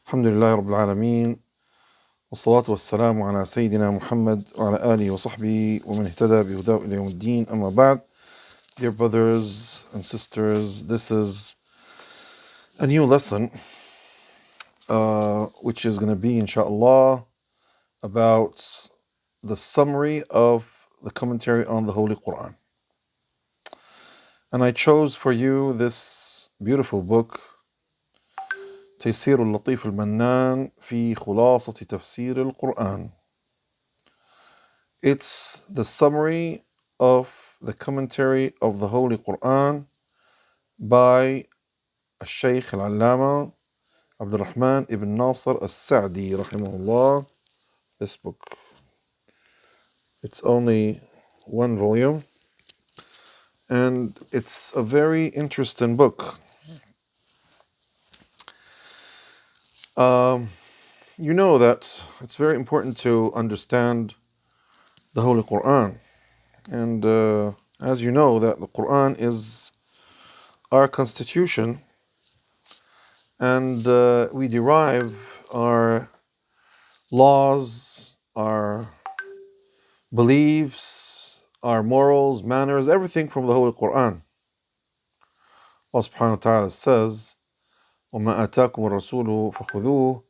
الحمد لله رب العالمين والصلاة والسلام على سيدنا محمد وعلى آله وصحبه ومن اهتدى بهداه إلى يوم الدين. أما بعد, dear brothers and sisters, this is a new lesson which is going to be, inshallah, about the summary of the commentary on the Holy Quran. And I chose for you this beautiful book, تيسير اللطيف المنان في خلاصة تفسير القرآن. It's the summary of the commentary of the Holy Quran by Shaykh Al Abdul Rahman ibn Nasr Al-Sa'di rahimahullah. This book, it's only one volume, and it's a very interesting book. You know that it's very important to understand the Holy Quran, and as you know that the Quran is our constitution, and we derive our laws, our beliefs, our morals, manners, everything from the Holy Quran. Allah subhanahu wa ta'ala says, وَمَا آتَاكُمُ الرَّسُولُ فَخُذُوهُ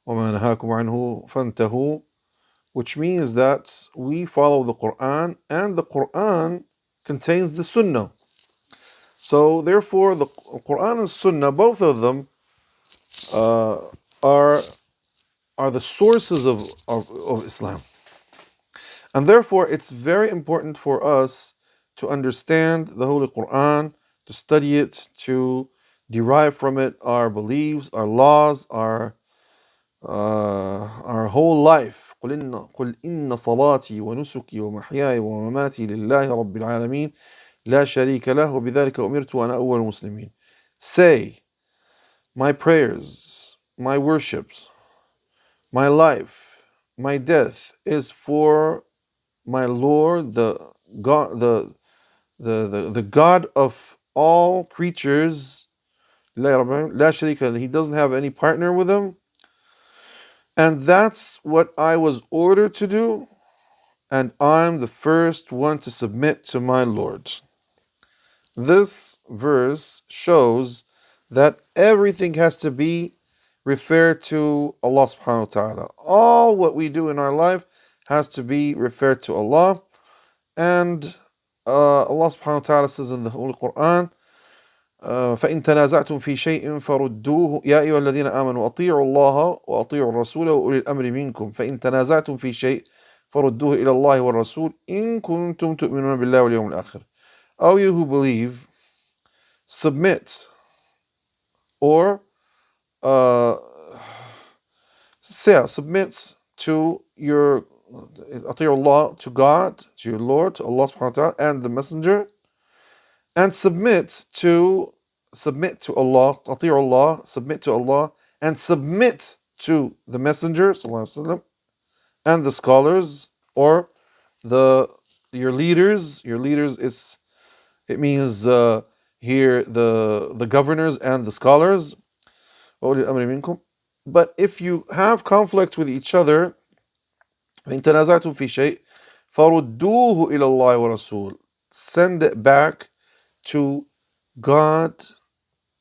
وَمَا نَهَاكُمْ عَنْهُ فَانْتَهُوا, which means that we follow the Quran, and the Quran contains the Sunnah. So therefore the Quran and Sunnah, both of them are the sources of Islam. And therefore it's very important for us to understand the Holy Quran, to study it, to derive from it our beliefs, our laws, our whole life. قل إن صلاتي ونسكي ومحياي ومماتي لله رب العالمين لا شريك له وبذلك أمرت وأنا أول المسلمين. Say, my prayers, my worships, my life, my death is for my Lord, the God, the God of all creatures. لا شريك له. He doesn't have any partner with him. And that's what I was ordered to do, and I'm the first one to submit to my Lord. This verse shows that everything has to be referred to Allah subhanahu wa ta'ala. All what we do in our life has to be referred to Allah. And Allah subhanahu wa ta'ala says in the Holy Quran, فإن تنازعتم في شيء فردوه يا أيها الذين آمنوا أطيعوا الله وأطيعوا الرسول وأولي الأمر منكم فإن تنازعتم في شيء فردوه إلى الله والرسول إن كنتم تؤمنون بالله واليوم الآخر. O you who believe, submit, or submit to your أطيعوا الله, to God, to your Lord, to Allah subhanahu wa ta'ala and the Messenger, and submit to Allah, أطيعوا Allah, submit to Allah, and submit to the Messenger sallallahu alaihi wasallam, and the scholars, or your leaders. Your leaders, it means here the governors and the scholars. But if you have conflict with each other, فإن تنازعتم في شيء فردوه إلى الله ورسول, send it back to God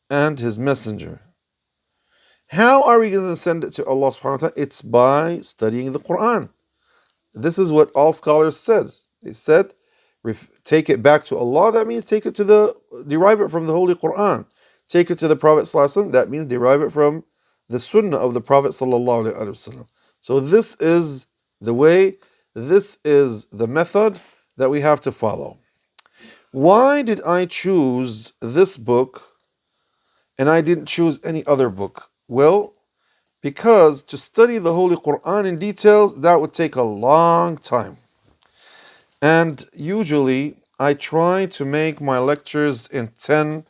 and His Messenger. How are we going to send it to Allah subhanahu wa ta'ala? It's by studying the Quran. This is what all scholars said. They said, take it back to Allah, that means derive it from the Holy Quran. Take it to the Prophet sallallahu alaihi wasallam, that means derive it from the Sunnah of the Prophet sallallahu alaihi wasallam. So this is the way, this is the method that we have to follow. Why did I choose this book and I didn't choose any other book? Well, because to study the Holy Quran in details, that would take a long time. And usually I try to make my lectures in 10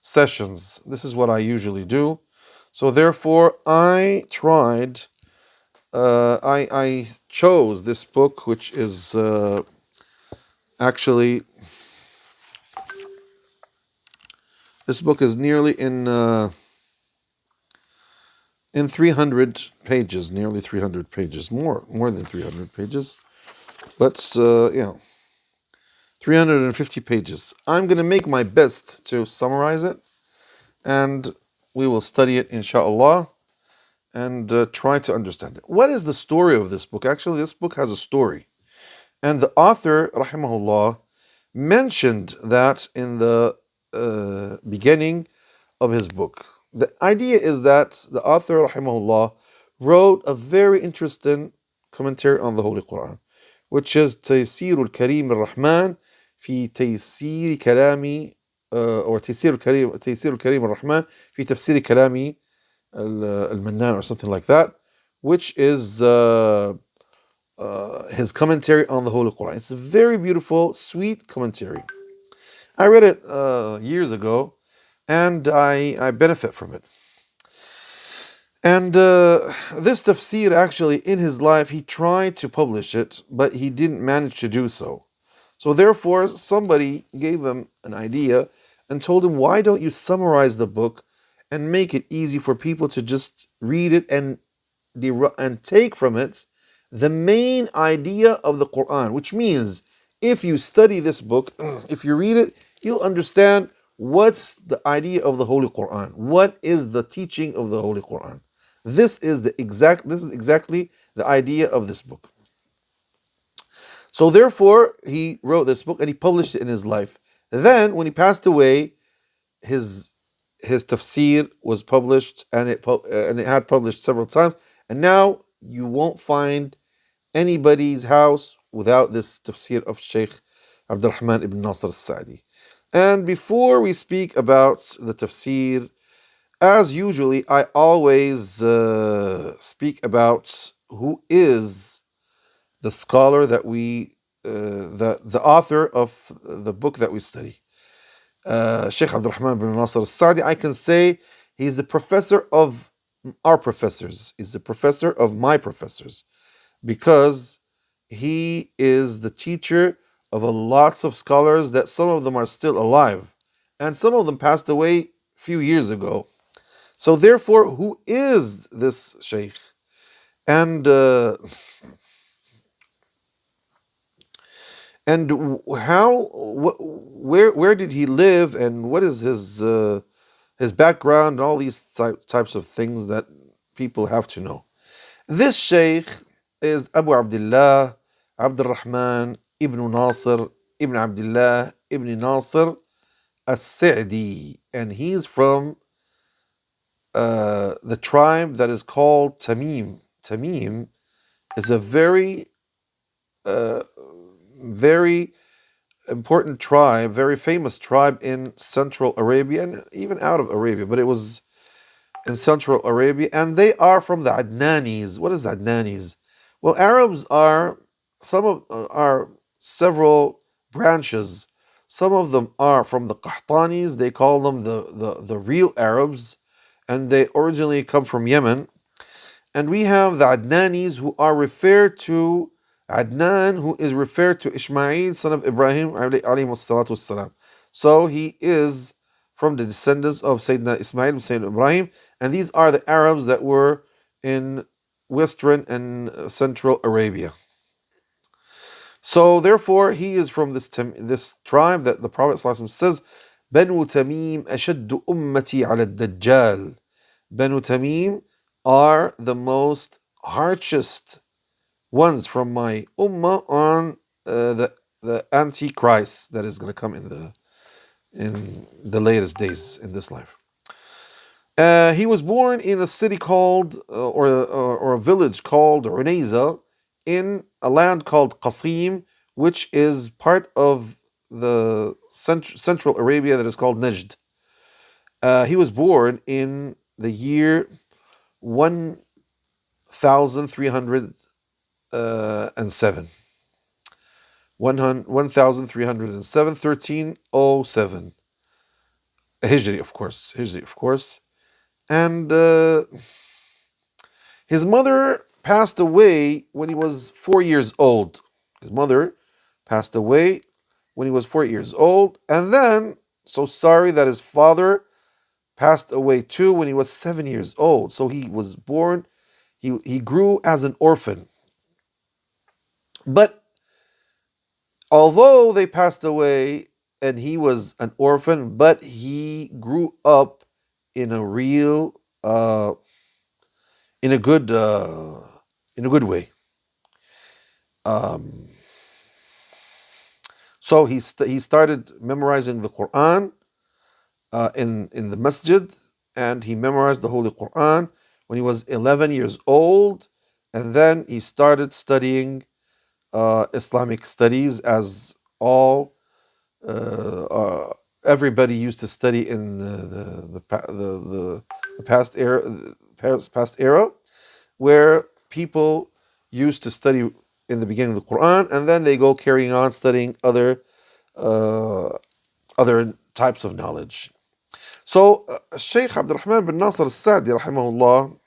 sessions. This is what I usually do. So therefore I chose this book, which is actually, this book is nearly in in 300 pages, nearly 300 pages, more than 300 pages. Let's, 350 pages. I'm going to make my best to summarize it, and we will study it, inshallah, and try to understand it. What is the story of this book? Actually, this book has a story. And the author, rahimahullah, mentioned that in the beginning of his book. The idea is that the author, rahimahullah, wrote a very interesting commentary on the Holy Quran, which is تيسير الكريم الرحمن في تيسير كلام or تيسير الكريم الرحمن في تفسير كلام المنان, or something like that, which is his commentary on the Holy Quran. It's a very beautiful, sweet commentary. I read it years ago, and I benefit from it. And this tafsir, actually, in his life, he tried to publish it, but he didn't manage to do so. So therefore, somebody gave him an idea and told him, why don't you summarize the book and make it easy for people to just read it and take from it the main idea of the Quran, which means if you study this book, if you read it, you'll understand what's the idea of the Holy Quran. What is the teaching of the Holy Quran? This is exactly the idea of this book. So therefore, he wrote this book and he published it in his life. Then, when he passed away, his tafsir was published, and it had published several times. And now you won't find anybody's house without this tafsir of Shaykh Abdul Rahman ibn Nasr al-Sa'di. And before we speak about the tafsir, as usually, I always speak about who is the scholar that the author of the book that we study. Shaykh Abdul Rahman ibn Nasr al-Sa'di, I can say he's the professor of our professors. He's the professor of my professors, because he is the teacher of lots of scholars that some of them are still alive, and some of them passed away a few years ago. So therefore, who is this Shaykh? And where did he live, and what is his background, and all these types of things that people have to know. This Shaykh is Abu Abdullah Abdul Rahman ibn Nasr ibn Abdullah ibn Nasr al-Sa'di, and he's from the tribe that is called Tamim. Tamim is a very important tribe, very famous tribe in Central Arabia, and even out of Arabia, but it was in Central Arabia, and they are from the Adnanis. What is Adnanis? Well, Arabs are several branches. Some of them are from the Qahtanis. They call them the real Arabs, and they originally come from Yemen. And we have the Adnanis, who are referred to Adnan, who is referred to Ismail, son of Ibrahim, alayhi salatu wassalam. So he is from the descendants of Sayyidina Ismail and Sayyidina Ibrahim, and these are the Arabs that were in Western and Central Arabia. So therefore, he is from this tribe that the Prophet ﷺ says, Banu Tamim ashaddu ummati ala dajjal. Banu Tamim are the most harshest ones from my ummah on the Antichrist that is going to come in the latest days in this life. He was born in a city called, or a village called Unayza, in a land called Qasim, which is part of the Central Arabia that is called Najd. He was born in the year 1307. 1307. Hijri, of course. And his mother passed away when he was 4 years old. His mother passed away when he was 4 years old. And then, so sorry that his father passed away too when he was 7 years old. So he was born, he grew as an orphan. But although they passed away and he was an orphan, but he grew up in a real, in a good, in a good way. Um, so he started memorizing the Quran in the masjid, and he memorized the Holy Quran when he was 11 years old, and then he started studying Islamic studies as all everybody used to study in the past era, where people used to study in the beginning of the Quran, and then they go carrying on studying uh, other types of knowledge. So Shaykh Abdurrahman bin Nasr al-Sa'di, rahimahullah,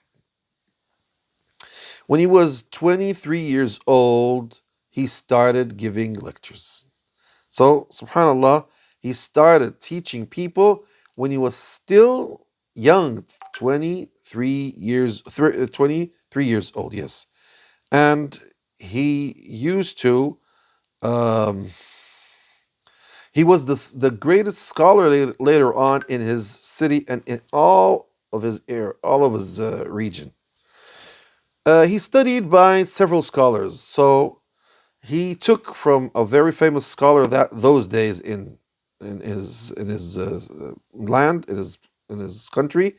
when he was 23 years old, he started giving lectures. So, subhanAllah, he started teaching people when he was still young, 23 years old, yes. And he used to, um, he was the greatest scholar later on in his city and in all of his region. He studied by several scholars. So he took from a very famous scholar that those days in his land, in his country.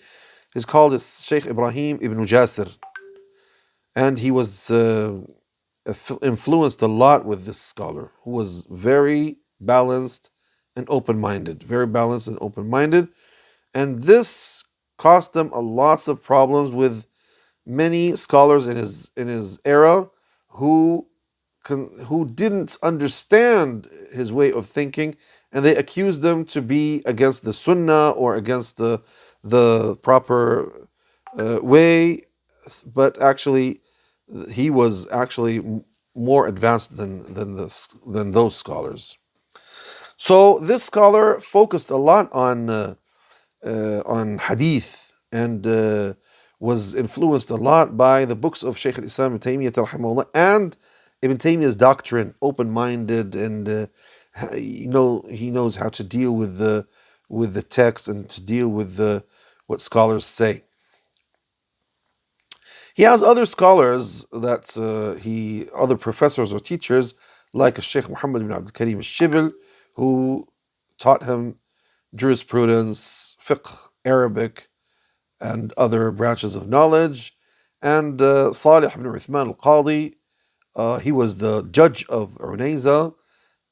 He's called Sheikh Ibrahim ibn Jasir, and he was influenced a lot with this scholar, who was very balanced and open-minded, very balanced and open-minded, and this cost him a lots of problems with many scholars in his era who who didn't understand his way of thinking, and they accused him to be against the Sunnah or against the proper way, but actually he was actually more advanced than those scholars. So this scholar focused a lot on hadith, and was influenced a lot by the books of Shaykh al-Islam Ibn Taymiyyah rahimahullah, and Ibn Taymiyyah's doctrine, open-minded, and he knows how to deal with the text and to deal with what scholars say. He has other scholars that other professors or teachers, like Sheikh Muhammad bin Abdul Karim al-Shibil, who taught him jurisprudence, fiqh, Arabic, and other branches of knowledge. And Salih ibn Uthman al-Qadi, he was the judge of Unayza,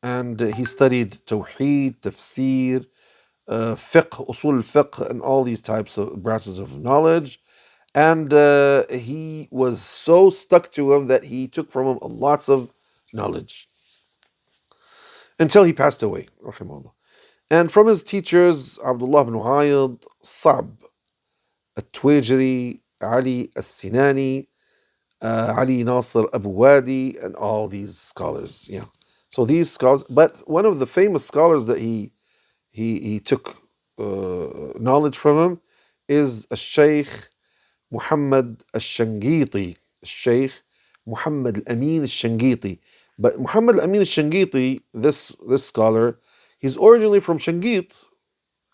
and he studied Tawheed, Tafsir, fiqh, usul al-fiqh, and all these types of branches of knowledge. And he was so stuck to him that he took from him lots of knowledge until he passed away, rahimahullah. And from his teachers, Abdullah ibn Uhayd, Sa'b al-Tuwajiri, Ali al-Sinani, Ali Nasr Abu Wadi, and all these scholars. Yeah. So these scholars, but one of the famous scholars that he took knowledge from him is a Shaykh Muhammad al-Shangiti, Shaykh Muhammad al-Amin al-Shangiti. But Muhammad al-Amin al-Shangiti, this scholar, he's originally from Shangit.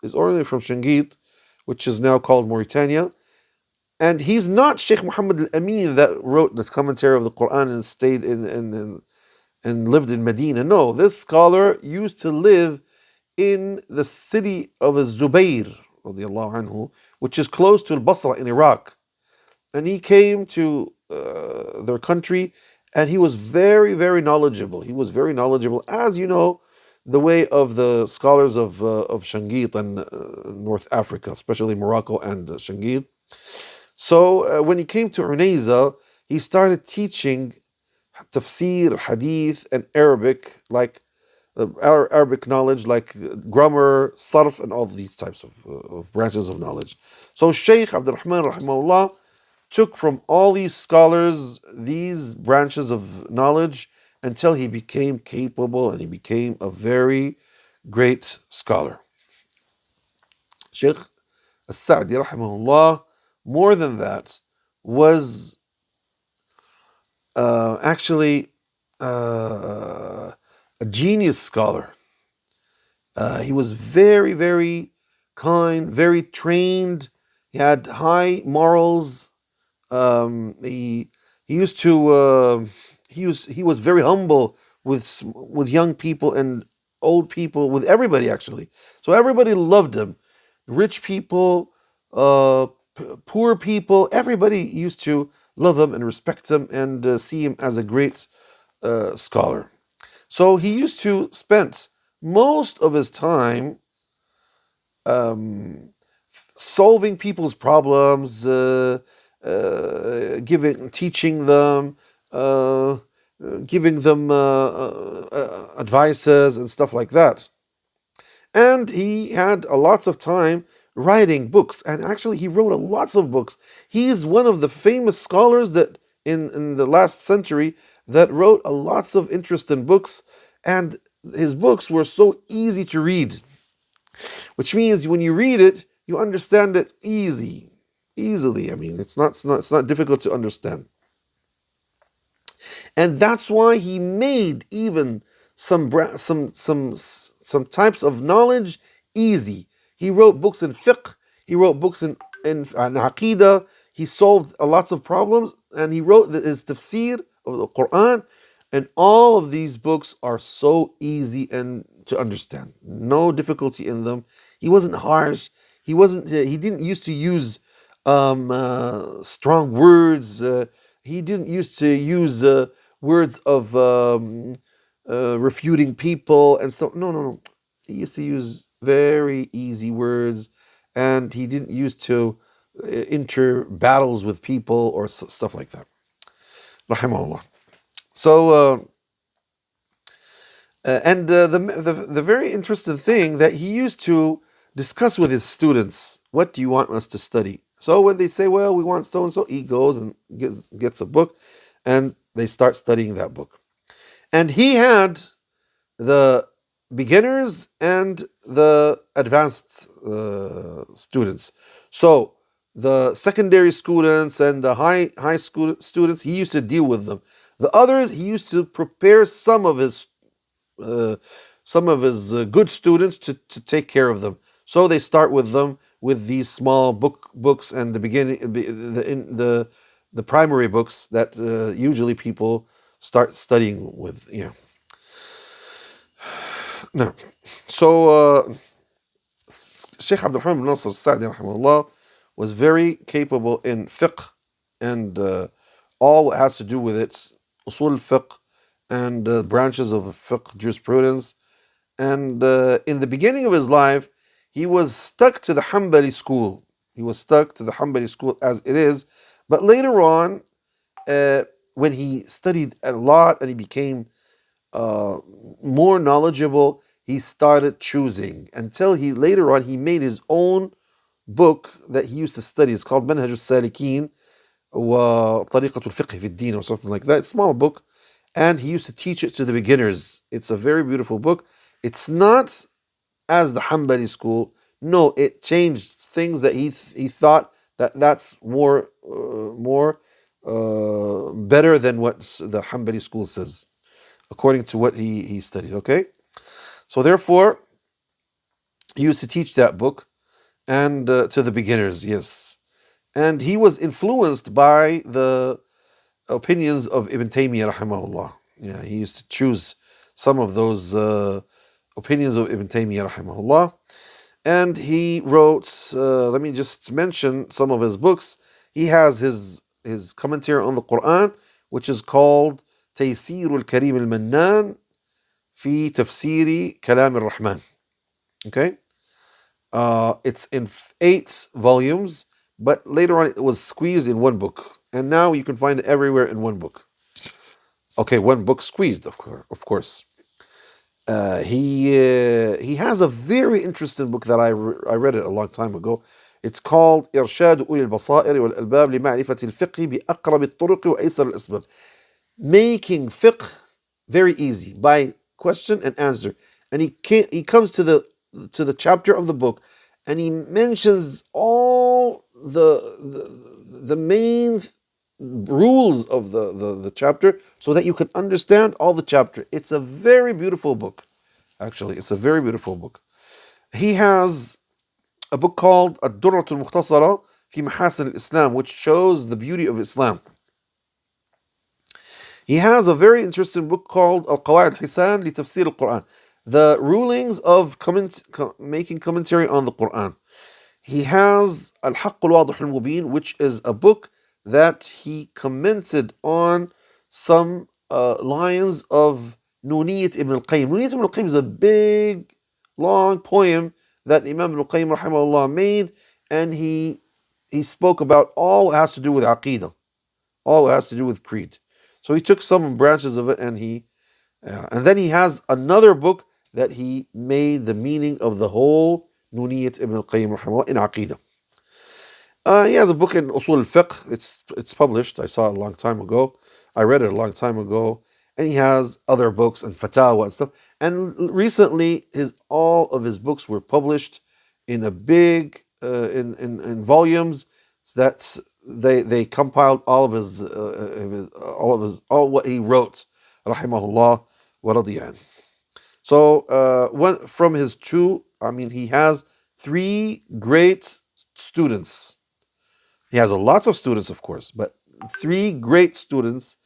He's originally from Shangit, which is now called Mauritania. And he's not Sheikh Muhammad al-Amin that wrote this commentary of the Quran and stayed and lived in Medina. No, this scholar used to live in the city of Zubayr, radiallahu anhu, which is close to Basra in Iraq. And he came to their country, and he was very, very knowledgeable. He was very knowledgeable, as you know, the way of the scholars of Shangit and North Africa, especially Morocco and Shangit. So when he came to Unayza, he started teaching tafsir, hadith, and Arabic, like Arabic knowledge, like grammar, sarf, and all these types of branches of knowledge. So Shaykh Abdurrahman rahimahullah took from all these scholars these branches of knowledge until he became capable and he became a very great scholar. Shaykh As-Sa'di rahimahullah, more than that, was actually a genius scholar. He was very, very kind, very trained. He had high morals. He used to he was very humble with young people and old people, with everybody actually. So everybody loved him. Rich people, poor people, everybody used to love him and respect him and see him as a great scholar. So he used to spend most of his time um, solving people's problems, teaching them, uh, giving them advices and stuff like that. And he had lots of time writing books, and actually he wrote lots of books. He's one of the famous scholars that in the last century that wrote lots of interesting books, and his books were so easy to read, which means when you read it, you understand it easily. I mean, it's not difficult to understand. And that's why he made even some types of knowledge easy. He wrote books in fiqh. He wrote books in aqidah. He solved lots of problems, and he wrote his tafsir of the Quran. And all of these books are so easy and to understand. No difficulty in them. He wasn't harsh. He wasn't. He didn't used to use strong words. He didn't used to use words of refuting people and stuff. No. He used to use very easy words, and he didn't used to enter battles with people or stuff like that. Rahimahullah. So, the very interesting thing that he used to discuss with his students, what do you want us to study? So when they say, well, we want so and so, he goes and gets a book, and they start studying that book. And he had the beginners and the advanced students. So the secondary students and the high school students, he used to deal with them. The others, he used to prepare some of his good students to take care of them. So they start with them with these small books and the beginning the primary books that usually people start studying with. Yeah. No. So Sheikh Abdul Rahman bin Nasr al-Sa'di rahimahullah was very capable in fiqh and all what has to do with it, usul al-fiqh and branches of fiqh jurisprudence. And in the beginning of his life, he was stuck to the Hanbali school. He was stuck to the Hanbali school as it is. But later on, when he studied a lot and he became more knowledgeable, he started choosing until he later on he made his own book that he used to study. It's called Manhaj al-Salikin wa Tariqat al-Fiqh fi al-Din or something like that. It's a small book, and he used to teach it to the beginners. It's a very beautiful book. It's not as the Hanbali school. No, it changed things that he thought that's more better than what the Hanbali school says, according to what he studied. Okay, so therefore he used to teach that book and to the beginners. Yes, and he was influenced by the opinions of Ibn Taymiyyah rahimahullah. Yeah, he used to choose some of those opinions of Ibn Taymiyyah rahimahullah. And he wrote, let me just mention some of his books. He has his commentary on the Quran, which is called تيسير الكريم المنان في تفسير كلام الرحمن. Okay? It's in 8 volumes, but later on it was squeezed in one book. And now you can find it everywhere in one book. Okay, one book squeezed, of course. He has a very interesting book that I read it a long time ago. It's called إرشاد أولي البصائر والألباب لمعرفة الفقه بأقرب الطرق وأيسر الأسباب. Making fiqh very easy by question and answer. And he comes to the chapter of the book, and he mentions all the main rules of the chapter so that you can understand all the chapter. It's a very beautiful book. Actually, it's a very beautiful book. He has a book called الدرة المختصرة في محاسن الإسلام, which shows the beauty of Islam. He has a very interesting book called القواعد الحسان لتفسير القرآن, the rulings of making commentary on the Quran. He has الحق الواضح المبين, which is a book that he commented on some lines of Nuniyat ibn al-Qayyim. Nuniyat ibn al-Qayyim is a big, long poem that Imam ibn al-Qayyim rahimahullah made, and he spoke about all it has to do with Aqidah, all it has to do with creed. So he took some branches of it, and then he has another book that he made the meaning of the whole Nuniyat ibn al-Qayyim rahimahullah in Aqidah. He has a book in Usul al-Fiqh. It's published. I saw it a long time ago. I read it a long time ago. And he has other books and fatawa and stuff. And recently, all of his books were published in a big in volumes that they compiled all what he wrote, rahimahullah wa radiyan. So from his he has 3 great students. He has lots of students, of course, but 3 great students.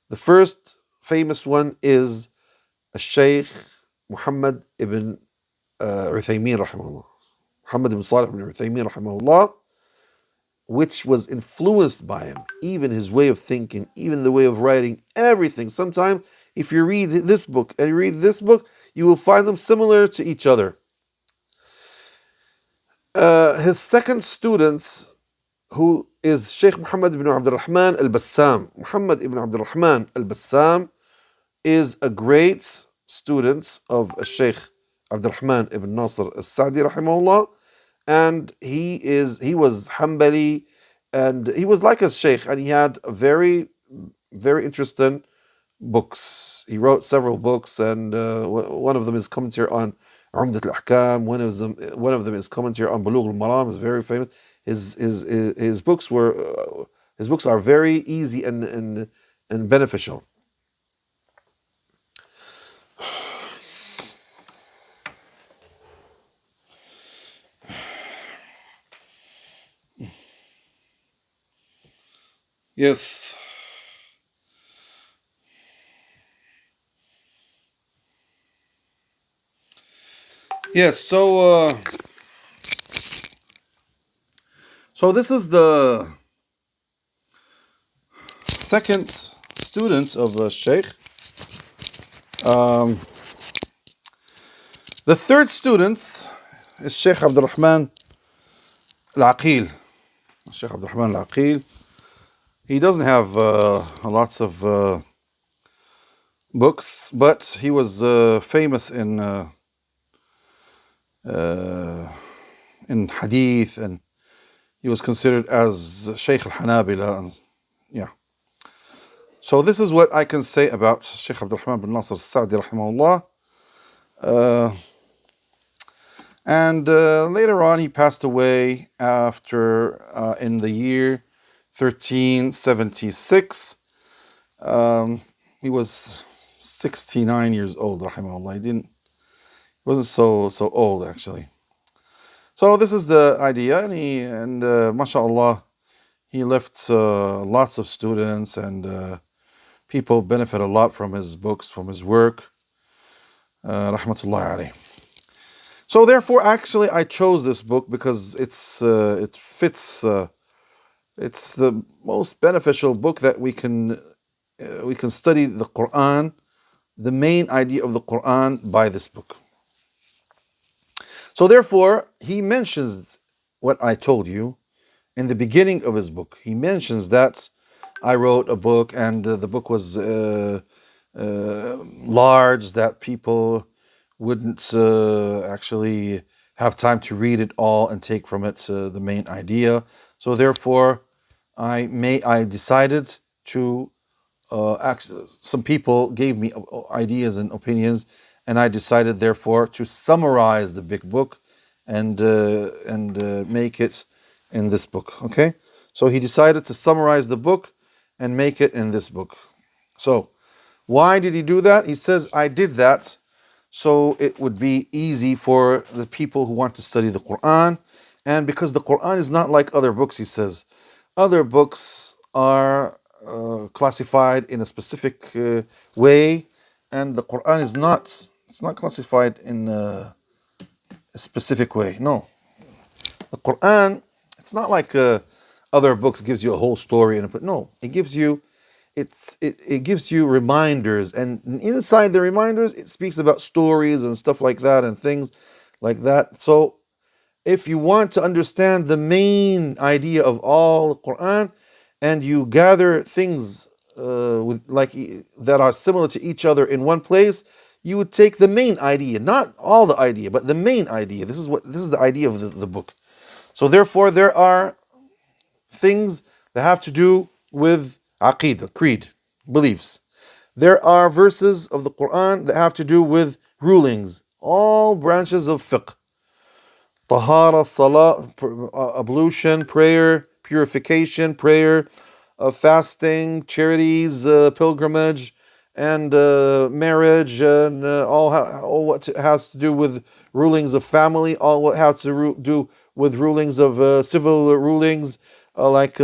The first famous one is Shaykh Muhammad ibn Uthaymeen rahimahullah. Muhammad ibn Salih ibn Uthaymeen rahimahullah, which was influenced by him, even his way of thinking, even the way of writing, everything. Sometimes if you read this book and you read this book, you will find them similar to each other. His second students, who is Shaykh Muhammad ibn Abdul Rahman al-Bassam. Muhammad ibn Abdul Rahman al-Bassam is a great student of Shaykh Abdul Rahman ibn Nasr al-Sa'di rahimahullah, and he was Hanbali, and he was like a sheikh, and he had very, very interesting books. He wrote several books, and one of them is commentary on Umdat al-Ahkam. One of them is commentary on Bulugh al-Maram. Is very famous. His books are very easy and beneficial. Yes. Yes, so this is the second student of Shaykh. The third student is Shaykh Abdul Rahman Al-Aqil. Shaykh Abdul Rahman Al-Aqil. He doesn't have lots of books, but he was famous in hadith, and he was considered as Shaykh al-Hanabila. Yeah. So this is what I can say about Shaykh Abdul Rahman bin Nasr al-Sa'di rahimahullah. And later on, he passed away after in the year 1376. He was 69 years old, rahimahullah. He wasn't so old, actually. So this is the idea, and mashallah, he left lots of students, and people benefit a lot from his books, from his work. Rahmatullah alayh. So therefore, actually, I chose this book because it fits. It's the most beneficial book that we can study the Quran, the main idea of the Quran, by this book. So therefore, he mentions what I told you in the beginning of his book. He mentions that I wrote a book, and the book was large, that people wouldn't actually have time to read it all and take from it the main idea. So therefore, I decided to some people gave me ideas and opinions, and I decided therefore to summarize the big book and make it in this book. Okay, so he decided to summarize the book and make it in this book. So why did he do that? He says, I did that so it would be easy for the people who want to study the Quran, and because the Quran is not like other books. He says other books are classified in a specific way, and the Quran is not. It's not classified in a specific way. No, the Quran, it's not like other books gives you a whole story and no, it gives you it gives you reminders, and inside the reminders it speaks about stories and stuff like that and things like that. So if you want to understand the main idea of all the Quran, and you gather things that are similar to each other in one place, you would take the main idea, not all the idea, but the main idea. This is the idea of the book. So therefore, there are things that have to do with aqidah, creed, beliefs. There are verses of the Quran that have to do with rulings, all branches of fiqh. Tahara, salah, ablution, prayer, purification, prayer, fasting, charities, pilgrimage, and marriage, and all what has to do with rulings of family, all what has to do with rulings of civil rulings, like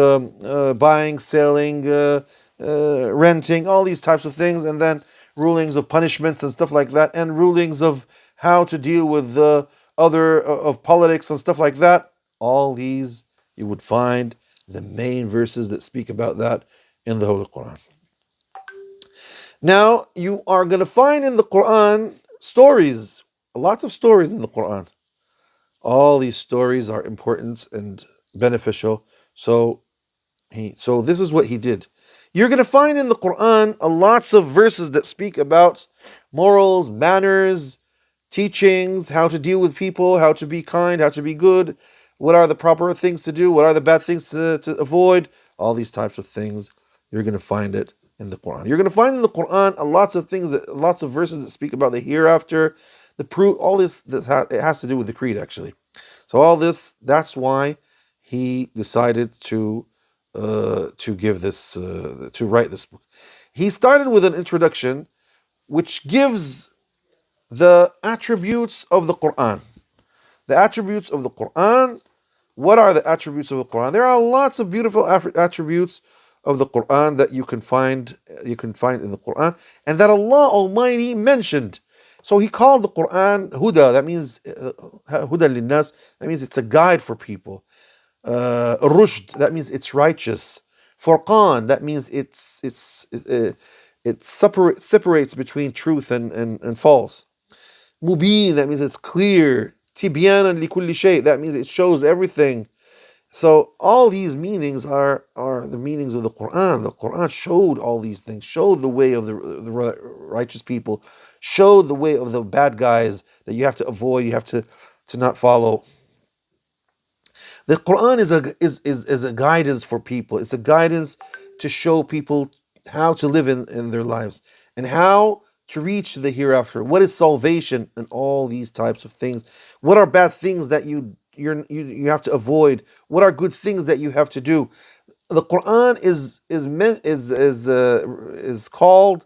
buying, selling, renting, all these types of things, and then rulings of punishments and stuff like that, and rulings of how to deal with other of politics and stuff like that. All these you would find the main verses that speak about that in the Holy Quran. Now you are going to find in the Quran stories, lots of stories in the Quran. All these stories are important and beneficial. So this is what he did. You're going to find in the Quran lots of verses that speak about morals, manners, teachings, how to deal with people, how to be kind, how to be good, what are the proper things to do, what are the bad things to avoid, all these types of things. You're going to find it in the Quran. You're going to find in the Quran lots of things, lots of verses that speak about the hereafter, the proof, all this, it has to do with the creed, actually. So all this, that's why he decided to give this, to write this book. He started with an introduction which gives the attributes of the Quran. The attributes of the Quran. What are the attributes of the Quran? There are lots of beautiful attributes of the Quran that you can find in the Quran, and that Allah Almighty mentioned. So he called the Quran Huda. That means Huda linnas. That means it's a guide for people. Rushd. That means it's righteous. Furqan. That means it separates between truth and false. Mubin, that means it's clear. Tibyanan li kulli shay, that means it shows everything. So all these meanings are the meanings of the Quran. The Quran showed all these things, showed the way of the righteous people, showed the way of the bad guys that you have to avoid, you have to not follow. The Quran is a guidance for people. It's a guidance to show people how to live in their lives and how to reach the hereafter. What is salvation and all these types of things? What are bad things that you have to avoid? What are good things that you have to do? The Quran is called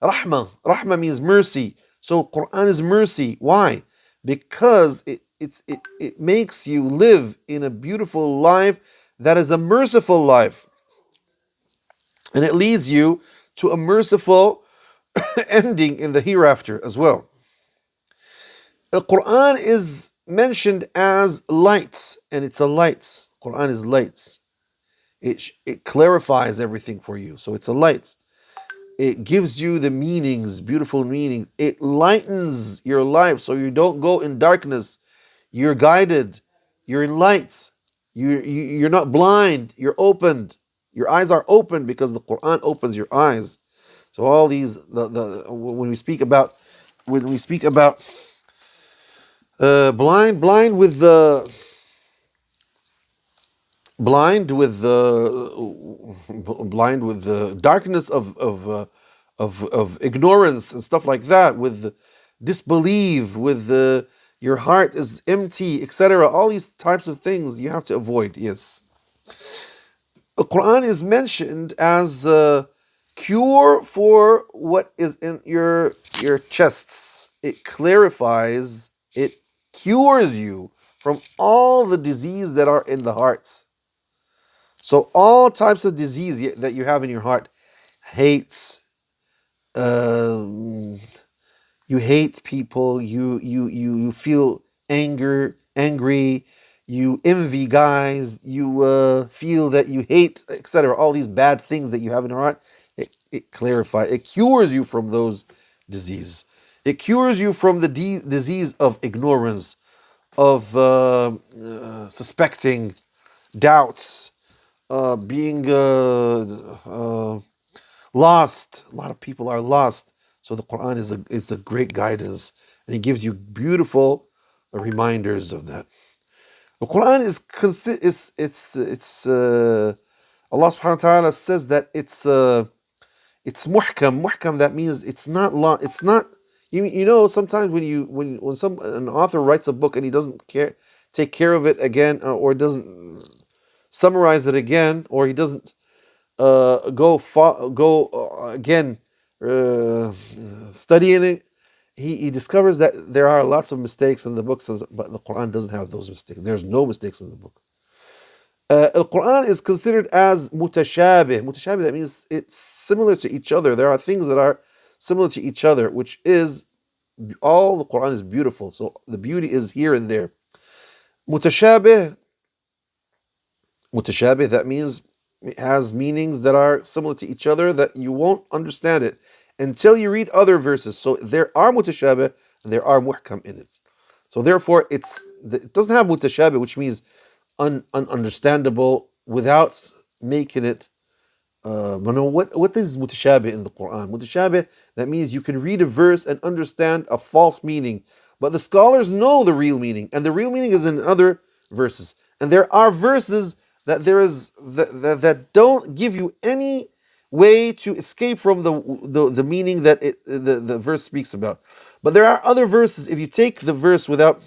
Rahmah. Rahmah means mercy. So Quran is mercy. Why? Because it makes you live in a beautiful life that is a merciful life, and it leads you to a merciful ending in the hereafter as well. The Quran is mentioned as lights, and it's a lights. Quran is lights. It clarifies everything for you, so it's a light. It gives you the meanings, beautiful meanings. It lightens your life so you don't go in darkness. You're guided. You're in light. You're not blind. You're opened. Your eyes are open because the Quran opens your eyes. So all these, when we speak about blind with the darkness of ignorance and stuff like that, with disbelief, with your heart is empty, etc. All these types of things you have to avoid. Yes. The Quran is mentioned as a cure for what is in your chests. It clarifies, it cures you from all the disease that are in the hearts. So all types of disease that you have in your heart, hates, um, you hate people, you feel angry, you envy guys, you feel that you hate, etc. All these bad things that you have in your heart, it clarifies, it cures you from those diseases. It cures you from the disease of ignorance, of suspecting, doubts, being lost. A lot of people are lost. So the Quran is a great guidance, and it gives you beautiful reminders of that. The Quran it's Allah Subhanahu wa Taala says that it's muhkam. Muhkam, that means it's not long. It's not, you know, sometimes when an author writes a book and he doesn't take care of it again, or doesn't summarize it again, or he doesn't go again, studying it, he discovers that there are lots of mistakes in the book, but the Quran doesn't have those mistakes. There's no mistakes in the book. The Quran is considered as mutashabih. Mutashabih, that means it's similar to each other. There are things that are similar to each other, which is, all the Quran is beautiful. So the beauty is here and there. Mutashabih, that means it has meanings that are similar to each other, that you won't understand it until you read other verses. So there are mutashabih and there are muhkam in it. So therefore, it doesn't have mutashabih, which means ununderstandable, without making it. What is mutashabih in the Quran? Mutashabih, that means you can read a verse and understand a false meaning, but the scholars know the real meaning, and the real meaning is in other verses. And there are verses that don't give you any way to escape from the meaning that the verse speaks about. But there are other verses, if you take the verse without.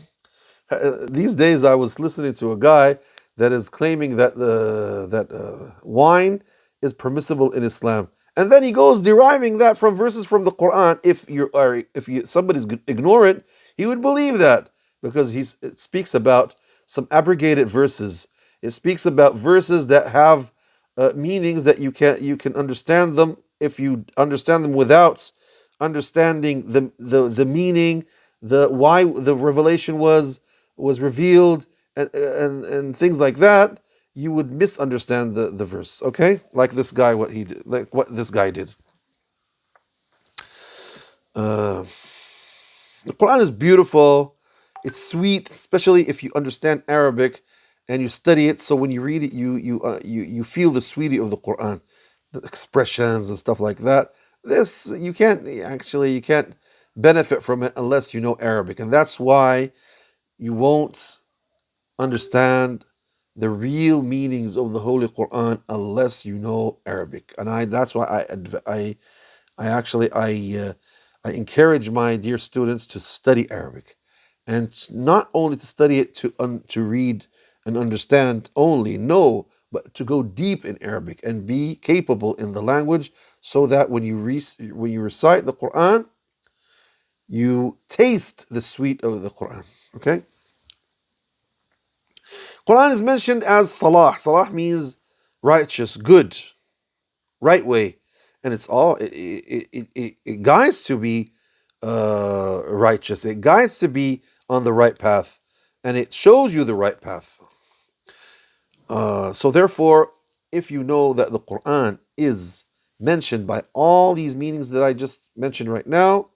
These days, I was listening to a guy that is claiming that wine is permissible in Islam, and then he goes deriving that from verses from the Quran. If somebody's ignorant, he would believe that, because it speaks about some abrogated verses. It speaks about verses that have meanings that you can understand them if you understand them without understanding the meaning, the why the revelation was revealed, and things like that. You would misunderstand the verse. Okay, like this guy, what this guy did. The Quran is beautiful. It's sweet, especially if you understand Arabic and you study it. So when you read it, you feel the sweetie of the Quran, the expressions and stuff like that. This you can't benefit from it unless you know Arabic, and that's why you won't understand the real meanings of the Holy Quran unless you know Arabic. And that's why I encourage my dear students to study Arabic, and not only to study it to read and understand only, no, but to go deep in Arabic and be capable in the language, so that when you recite the Quran, you taste the sweet of the Quran. Okay. Quran is mentioned as salah. Salah means righteous, good, right way, and it guides to be righteous. It guides to be on the right path, and it shows you the right path. So therefore, if you know that the Quran is mentioned by all these meanings that I just mentioned right now,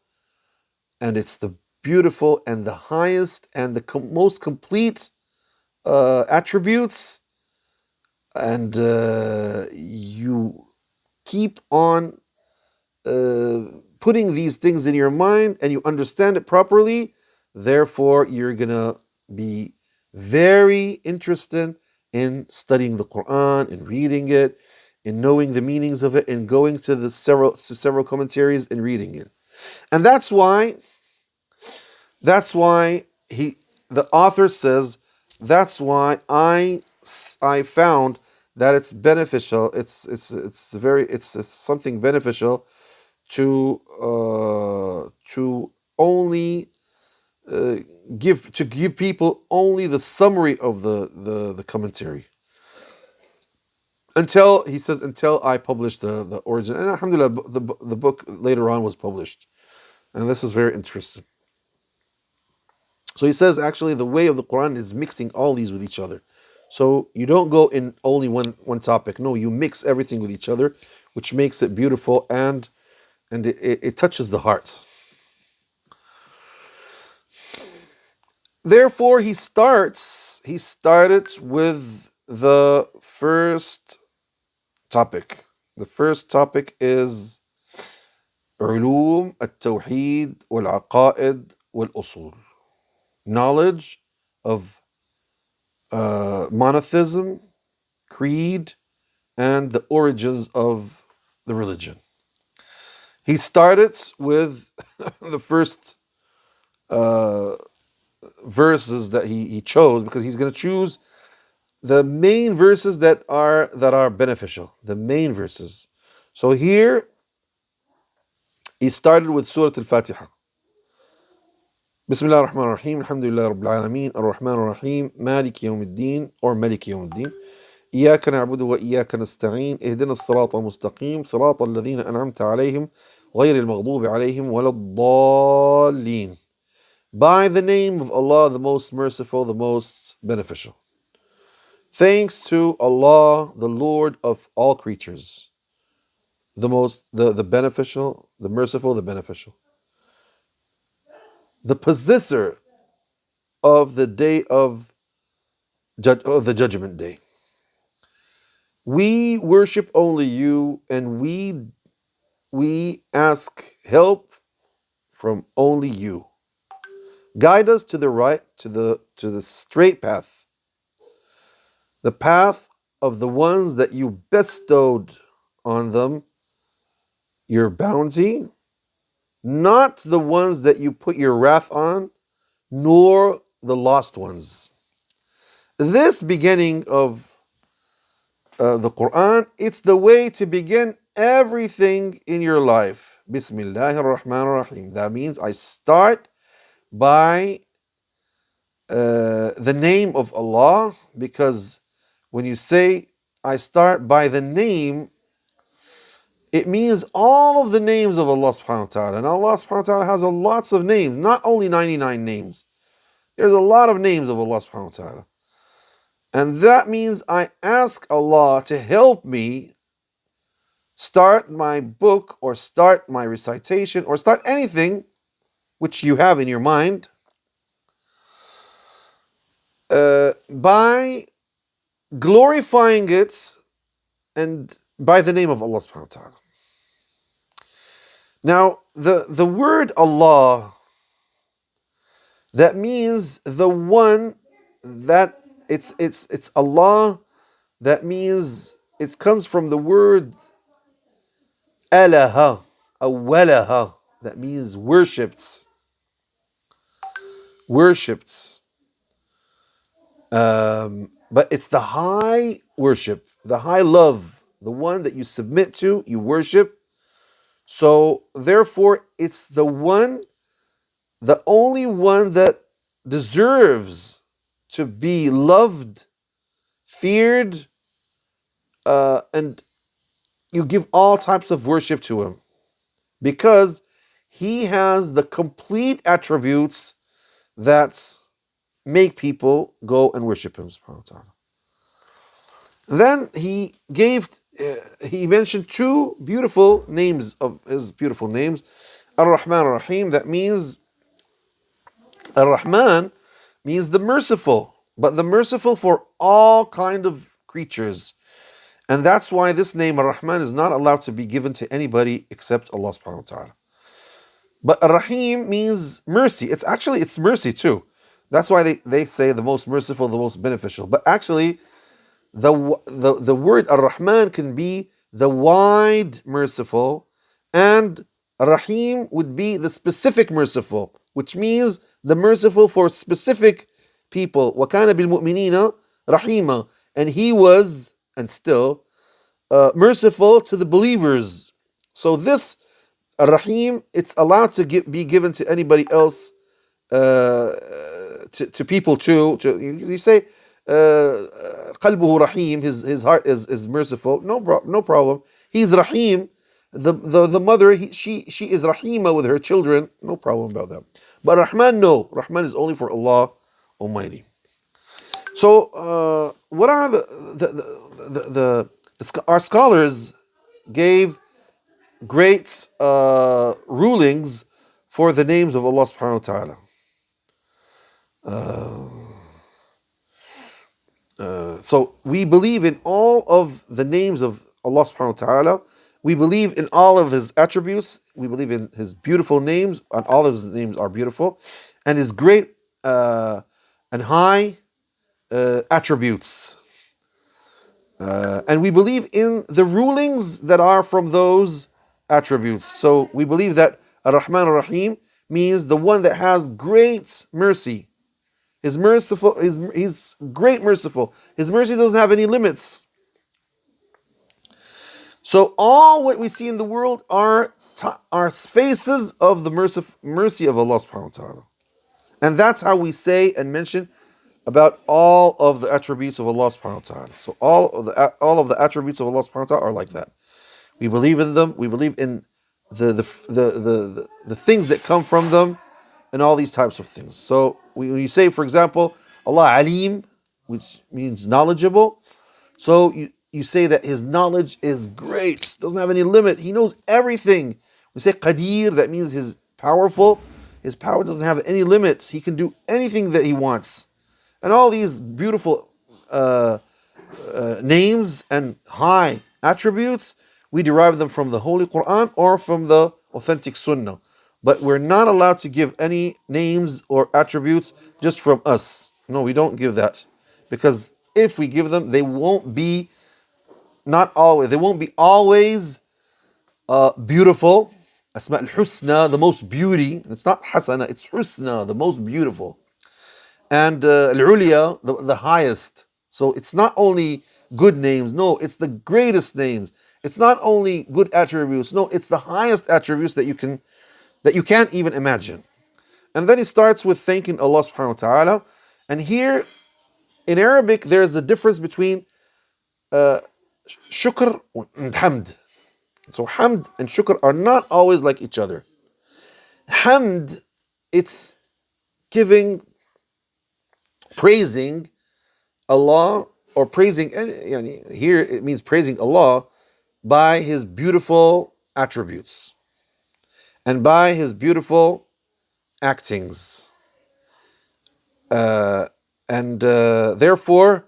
and it's the beautiful and the highest and the most complete attributes, and you keep on putting these things in your mind and you understand it properly, therefore you're gonna be very interested in studying the Quran, in reading it, in knowing the meanings of it, and going to the several commentaries and reading it. And that's why the author says that's why I found that it's beneficial. It's something beneficial to only give people only the summary of the commentary until he says until I publish the origin, and alhamdulillah the book later on was published, and this is very interesting. So he says actually the way of the Quran is mixing all these with each other. So you don't go in only one topic. No, you mix everything with each other, which makes it beautiful and it touches the heart. Therefore, he started with the first topic. The first topic is علوم التوحيد والعقائد والأصول. Knowledge of monotheism, creed, and the origins of the religion. He started with the first verses that he chose, because he's going to choose the main verses that are beneficial, the main verses. So here he started with Surah Al-Fatiha. Bismillah ar-Rahman ar-Rahim, Alhamdulillah Rabbil Alameen, Ar-Rahman ar-Rahim, Malik Yawmiddin, or Malik Yawmiddin. إياك نعبد وإياك نستعين اهدنا الصراط المستقيم صراط الذين أنعمت عليهم غير المغضوب عليهم ولا الضالين. By the name of Allah, the most merciful, the most beneficial. Thanks to Allah, the Lord of all creatures, the beneficial, the merciful, the beneficial, the possessor of the day of the judgment day. We worship only you, and we ask help from only you. Guide us to the right, to the straight path, the path of the ones that you bestowed on them your bounty, not the ones that you put your wrath on, nor the lost ones. This beginning of the Quran, it's the way to begin everything in your life. Bismillahir Rahmanir Rahim. That means I start by the name of Allah, because when you say I start by the name, it means all of the names of Allah subhanahu wa ta'ala. And Allah subhanahu wa ta'ala has lots of names, not only 99 names. There's a lot of names of Allah subhanahu wa ta'ala. And that means I ask Allah to help me start my book, or start my recitation, or start anything which you have in your mind by glorifying it and by the name of Allah subhanahu wa ta'ala. Now, the word Allah, that means the one that it's Allah. That means it comes from the word alaha, awalaha. That means worshipped. But it's the high worship, the high love, the one that you submit to, you worship. So therefore, it's the only one that deserves to be loved, feared, and you give all types of worship to him, because he has the complete attributes that make people go and worship him, subhanahu wa ta'ala. Then he mentioned two beautiful names of his beautiful names. Ar-Rahman Ar-Rahim, that means Ar-Rahman means the merciful, but the merciful for all kind of creatures. And that's why this name Ar-Rahman is not allowed to be given to anybody except Allah subhanahu wa ta'ala. But Ar-Rahim means mercy. It's mercy too. That's why they say the most merciful, the most beneficial. But actually, the word Ar-Rahman can be the wide merciful, and Ar-Rahim would be the specific merciful, which means the merciful for specific people. وَكَانَ بِالْمُؤْمِنِينَ رَحِيمًا. And he was, and still, merciful to the believers. So this Rahim, it's allowed to be given to anybody else, to people too. You say, قلبه Rahim, his heart is merciful. No problem. He's Rahim. The mother, she is Rahima with her children. No problem about that. But Rahman, no. Rahman is only for Allah Almighty. So, what are our scholars gave great rulings for the names of Allah subhanahu wa ta'ala. So we believe in all of the names of Allah subhanahu wa ta'ala. We believe in all of his attributes. We believe in his beautiful names, and all of his names are beautiful. And his great and high attributes. And we believe in the rulings that are from those attributes. So we believe that Ar-Rahman Ar-Rahim means the one that has great mercy. He's merciful. He's great merciful. His mercy doesn't have any limits. So all what we see in the world are faces of the mercy of Allah subhanahu wa ta'ala. And that's how we say and mention about all of the attributes of Allah subhanahu wa ta'ala. So all of the attributes of Allah subhanahu wa ta'ala are like that. We believe in them. We believe in the things that come from them, and all these types of things. So when you say, for example, Allah Alim, which means knowledgeable, so you say that his knowledge is great, doesn't have any limit. He knows everything. We say Qadir, that means he's powerful. His power doesn't have any limits. He can do anything that he wants. And all these beautiful names and high attributes, we derive them from the Holy Quran or from the authentic Sunnah. But we're not allowed to give any names or attributes just from us. No, we don't give that. Because if we give them, they won't be always beautiful. Asma al-Husna, the most beauty. It's not Hasana, it's Husna, the most beautiful. And Al-Uliya, the highest. So it's not only good names, no, it's the greatest names. It's not only good attributes, no, it's the highest attributes that you can't even imagine. And then he starts with thanking Allah subhanahu wa ta'ala. And here in Arabic there's a difference between shukr and hamd. So hamd and shukr are not always like each other. Hamd, it's praising Allah, or praising, here it means praising Allah by his beautiful attributes and by his beautiful actings. Therefore,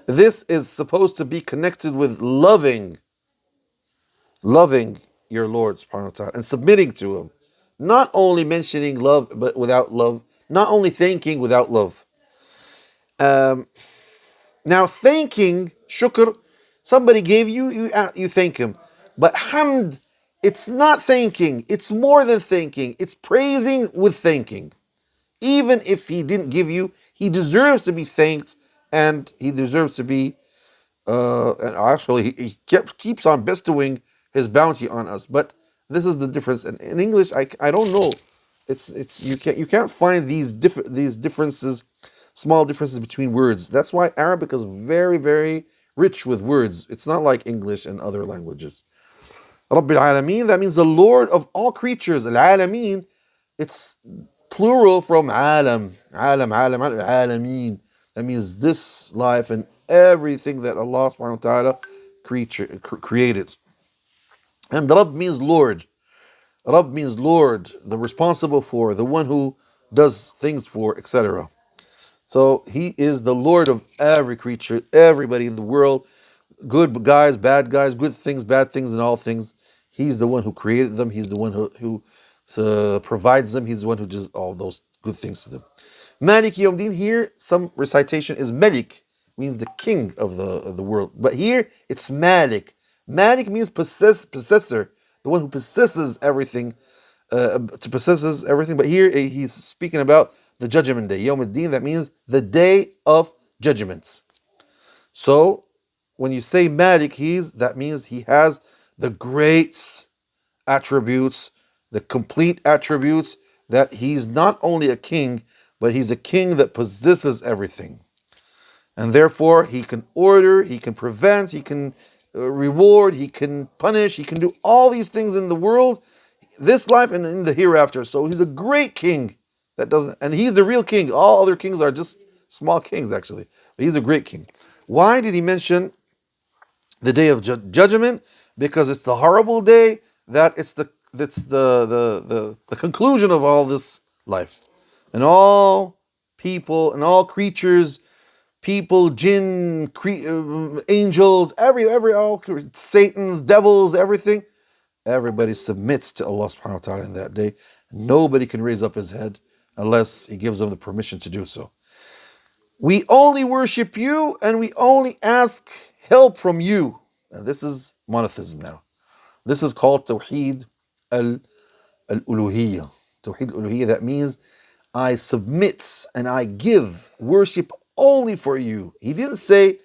this is supposed to be connected with loving your Lord subhanahu wa ta'ala and submitting to him. Not only mentioning love, but without love. Not only thanking without love. Now thanking, shukr, somebody gave you thank him. But hamd, it's not thanking. It's more than thanking. It's praising with thanking. Even if he didn't give you, he deserves to be thanked, and he deserves to be, and actually he keeps on bestowing his bounty on us. But this is the difference. And in English, I don't know. It's you can't find these differences, small differences between words. That's why Arabic is very, very rich with words. It's not like English and other languages. Rabbil Alameen, that means the Lord of all creatures. Al-Alameen, it's plural from alam. Alameen. That means this life and everything that Allah subhanahu wa ta'ala created. And Rabb means Lord. Rabb means Lord, the responsible for, the one who does things for, etc. So he is the Lord of every creature, everybody in the world, good guys, bad guys, good things, bad things, and all things. He's the one who created them. He's the one who provides them. He's the one who does all those good things to them. Malik Yawmiddin, here some recitation is Malik, means the king of the world. But here it's Malik. Malik means possessor, the one who possesses everything to possesses everything. But here he's speaking about the judgment day, Yawm al-Din. That means the day of judgments. So when you say Malik, that means he has the great attributes, the complete attributes, that he's not only a king, but he's a king that possesses everything. And therefore, he can order, he can prevent, he can reward, he can punish, he can do all these things in the world, this life and in the hereafter. So he's a great king that doesn't, and he's the real king. All other kings are just small kings, actually. But he's a great king. Why did he mention the day of judgment? Because it's the horrible day that it's the conclusion of all this life, and all people and all creatures, people, jinn, angels, all Satan's, devils, everything. Everybody submits to Allah subhanahu wa ta'ala in that day. Nobody can raise up his head unless he gives them the permission to do so. We only worship you and we only ask help from you. And this is monotheism now. This is called Tawheed al-Uluhiyyah. Tawheed al-Uluhiyyah, that means I submit and I give worship only for you. He didn't say,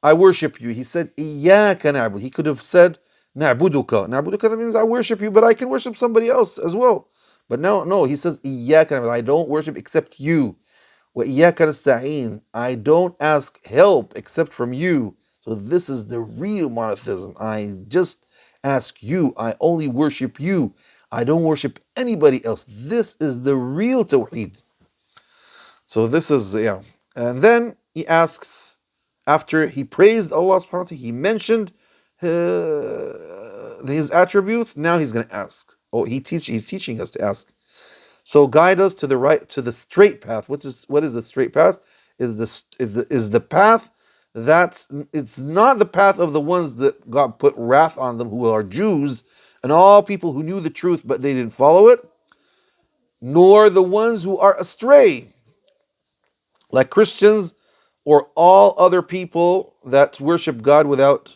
I worship you. He said, Iyaka na'bud. He could have said, Na'buduka. Na'buduka, that means I worship you, but I can worship somebody else as well. But no, he says, Iyaka na'bud. I don't worship except you. Wa iyaka nasta'een. I don't ask help except from you. So this is the real monotheism. I just ask you. I only worship you. I don't worship anybody else. This is the real Tawheed. So this is, yeah. And then he asks, after he praised Allah subhanahu wa ta'ala, he mentioned his attributes. Now he's going to ask. He's teaching us to ask. So guide us to the straight path. What is the straight path? Is the path that's, it's not the path of the ones that God put wrath on them, who are Jews and all people who knew the truth but they didn't follow it, nor the ones who are astray, like Christians or all other people that worship God without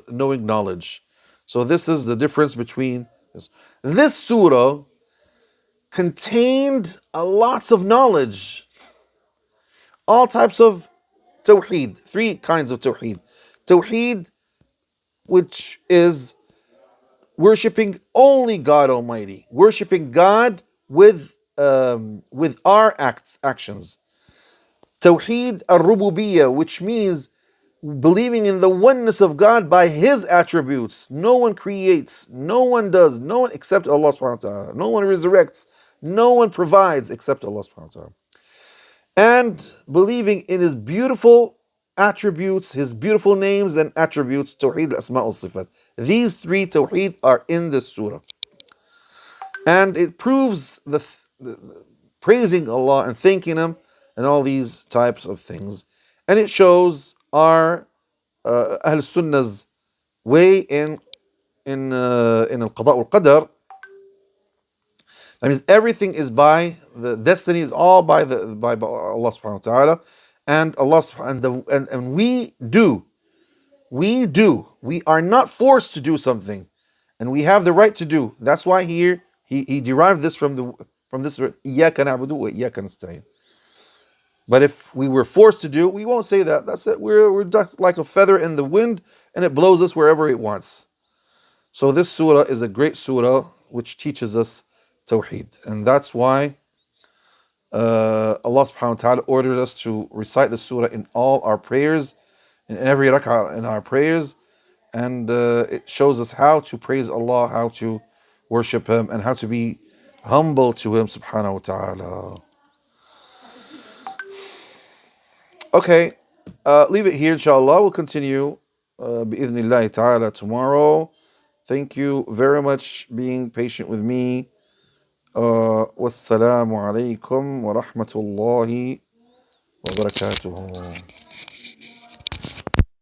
knowing knowledge. So this is the difference between this. This surah contained lots of knowledge, all types of tawheed, 3 kinds of tawheed. Tawheed, which is worshipping only God Almighty, worshipping God with our actions. Tawheed al-Rububiyyah, which means believing in the oneness of God by His attributes. No one creates, no one does, no one except Allah subhanahu wa ta'ala. No one resurrects, no one provides except Allah subhanahu wa ta'ala. And believing in His beautiful attributes, His beautiful names and attributes, Tawheed al-Asma' al-Sifat. These 3 Tawheed are in this surah. And it proves the praising Allah and thanking Him and all these types of things. And it shows our Ahl Sunnah's way in al-Qada' wal-Qadar. That means everything is by, the destiny is all by Allah subhanahu wa ta'ala. And Allah and we are not forced to do something, and we have the right to do. That's why here he derived this from this Iyyaka na'budu wa iyyaka nasta'in. But if we were forced to do, we won't say that. That's it. We're just like a feather in the wind, and it blows us wherever it wants. So this surah is a great surah which teaches us Tawheed, and that's why Allah subhanahu wa ta'ala ordered us to recite the surah in all our prayers, in every rak'ah in our prayers, and it shows us how to praise Allah, how to worship Him, and how to be humble to Him subhanahu wa ta'ala. Okay, leave it here, inshallah. We'll continue bi'idhnillahi ta'ala tomorrow. Thank you very much being patient with me. Wassalamu alaikum wa rahmatullahi wa barakatuhu.